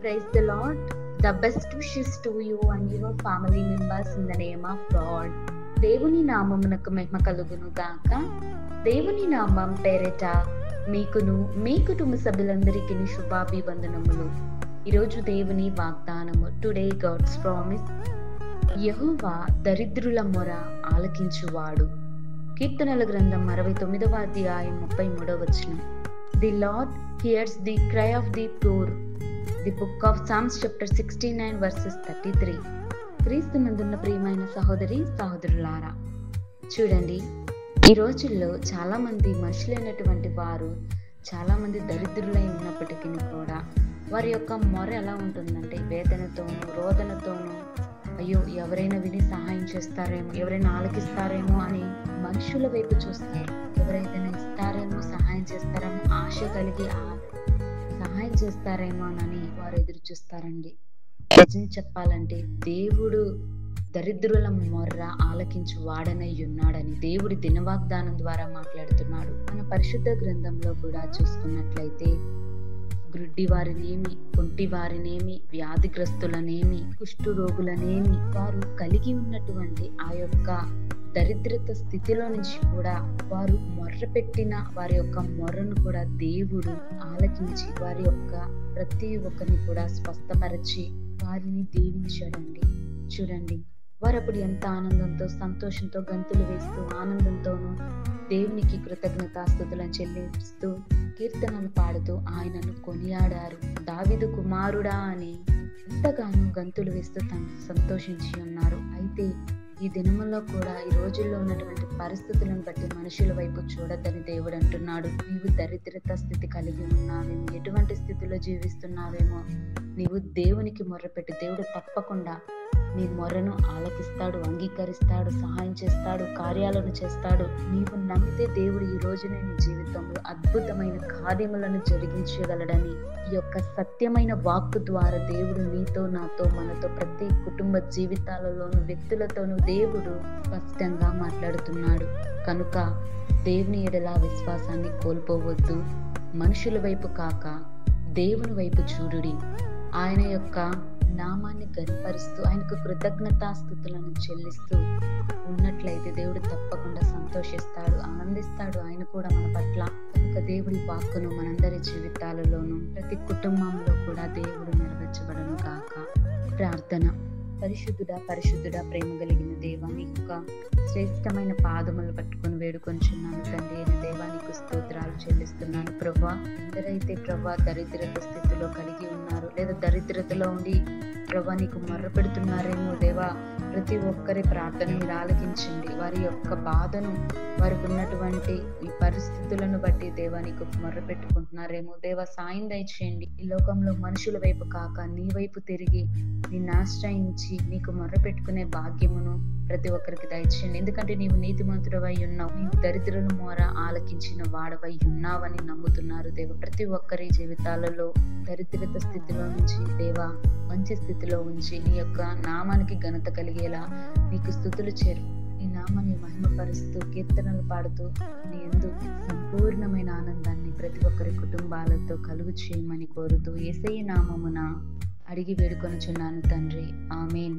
Praise the Lord. The best wishes to you and your family members in the name of God. దేవుని నామమునకు మహిమ కలుగును గాక. దేవుని నామం పేరిట మీకును మీ కుటుంబ సభ్యులందరికీ శుభాభివందనములు. ఈరోజు దేవుని వాగ్దానము. Today God's promise. యెహోవా దరిద్రుల మొర ఆలకించువాడు. కీర్తనల గ్రంథం 69వ అధ్యాయం 33వ వచనం. The Lord hears the cry of the poor. The book of Psalms chapter 69 verses 33. క్రీస్తునందున్న ప్రియమైన సహోదరి సహోదరులారా, చూడండి, ఈ రోజుల్లో చాలామంది మనుషులైనటువంటి వారు చాలామంది దరిద్రులై ఉన్నప్పటికీ కూడా వారి యొక్క మొర ఎలా ఉంటుందంటే వేదనతోనూ రోదనతోనూ, అయ్యో ఎవరైనా విని సహాయం చేస్తారేమో, ఎవరైనా ఆలకిస్తారేమో అని మనుషుల వైపు చూస్తారు. ఎవరైనా ఇస్తారేమో, సహాయం చేస్తారేమో ఆశ కలిగి సహాయం చేస్తారేమో అని వారు ఎదురు చూస్తారండి. నిజం చెప్పాలంటే దేవుడు దరిద్రుల మొర్ర ఆలకించు వాడనై ఉన్నాడని దేవుడి దినవాగ్దానం ద్వారా మాట్లాడుతున్నాడు. మన పరిశుద్ధ గ్రంథంలో కూడా చూసుకున్నట్లయితే గ్రుడ్డి వారినేమి, కుంటి వారినేమి, వ్యాధిగ్రస్తులనేమి, కుష్టు రోగులనేమి వారు కలిగి ఉన్నటువంటి ఆ యొక్క దరిద్రత స్థితిలో నుంచి కూడా వారు మొర్ర పెట్టిన వారి యొక్క మొర్రను కూడా దేవుడు ఆలకించి వారి యొక్క ప్రతి ఒక్కరిని కూడా స్వస్థపరిచి వారిని దీవించాడండి. చూడండి, వారు అప్పుడు ఎంత ఆనందంతో సంతోషంతో గంతులు వేస్తూ ఆనందంతోనూ దేవునికి కృతజ్ఞతాస్తుతులను చెల్లిస్తూ కీర్తనలు పాడుతూ ఆయనను కొనియాడారు. దావీదు కుమారుడా అని ఎంతగానో గంతులు వేస్తూ సంతోషించి ఉన్నారు. అయితే ఈ దినములో కూడా ఈ రోజుల్లో ఉన్నటువంటి పరిస్థితులను బట్టి మనుషుల వైపు చూడద్దని దేవుడు అంటున్నాడు. నీవు దరిద్రత స్థితి కలిగి ఉన్నావేమో, ఎటువంటి స్థితిలో జీవిస్తున్నావేమో, నీవు దేవునికి మొర్రపెట్టు. దేవుడు తప్పకుండా నీ మొర్రను ఆలకిస్తాడు, అంగీకరిస్తాడు, సహాయం చేస్తాడు, కార్యాలను చేస్తాడు. నీవు నమ్మితే దేవుడు ఈ రోజునే నీ జీవితంలో అద్భుతమైన కార్యములను జరిగించగలడని ఈ యొక్క సత్యమైన వాక్కు ద్వారా దేవుడు నీతో, నాతో, మనతో, ప్రతి కుటుంబ జీవితాలలోను వ్యక్తులతోనూ దేవుడు స్పష్టంగా మాట్లాడుతున్నాడు. కనుక దేవుని ఎడల విశ్వాసాన్ని కోల్పోవద్దు. మనుషుల వైపు కాక దేవుని వైపు చూడుడి. ఆయన యొక్క నామాన్ని గణపరుస్తూ ఆయనకు కృతజ్ఞతాస్తుతులను చెల్లిస్తూ ఉన్నట్లయితే దేవుడు తప్పకుండా సంతోషిస్తాడు, ఆనందిస్తాడు. ఆయన కూడా మన పట్ల. కనుక దేవుడి వాక్కును మనందరి జీవితాలలోనూ ప్రతి కుటుంబంలో కూడా దేవుడు నెరవేర్చబడను కాక. ప్రార్థన. పరిశుద్ధుడా పరిశుద్ధుడా ప్రేమ కలిగిన దేవా, నీకు శ్రేష్టమైన పాదములు పట్టుకొని వేడుకొంచున్నాను తండ్రి. అయిన దేవా, నీకు స్తోత్రాలు చెల్లిస్తున్నాను ప్రభా. ఎందరైతే ప్రభా దరిద్రత స్థితిలో కలిగి ఉన్నారు, లేదా దరిద్రతలో ఉండి ప్రభా నీకు మొర్ర పెడుతున్నారేమో దేవా, ప్రతి ఒక్కరి ప్రార్థన మీరు ఆలకించండి. వారి యొక్క బాధను, వారికి ఉన్నటువంటి ఈ పరిస్థితులను బట్టి దేవా నీకు మొర్ర పెట్టుకుంటున్నారేమో దేవా, సాయం దయచేయండి. ఈ లోకంలో మనుషుల వైపు కాక నీ వైపు తిరిగి నిన్ను ఆశ్రయించి నీకు మొర్ర పెట్టుకునే భాగ్యమును ప్రతి ఒక్కరికి దయచేయండి. ఎందుకంటే నీవు నీతిమంతుడవై ఉన్నావు, నీవు దరిద్రుల మొర ఆలకించిన వాడవై ఉన్నావని నమ్ముతున్నారు దేవ. ప్రతి ఒక్కరి జీవితాలలో దరిద్రత స్థితిలో నుంచి దేవా మంచి స్థితిలో ఉంచి నీ యొక్క నామానికి ఘనత కలిగేలా నీకు స్తుతులు చేరు. నీ నామాన్ని మహిమపరుస్తూ కీర్తనలు పాడుతూ నీ యందు సంపూర్ణమైన ఆనందాన్ని ప్రతి ఒక్కరి కుటుంబాలతో కలుగు చేయమని కోరుతూ యేసయ్య నామమున అడిగి వేడుకొనుచున్నాను తండ్రి. ఆమేన్.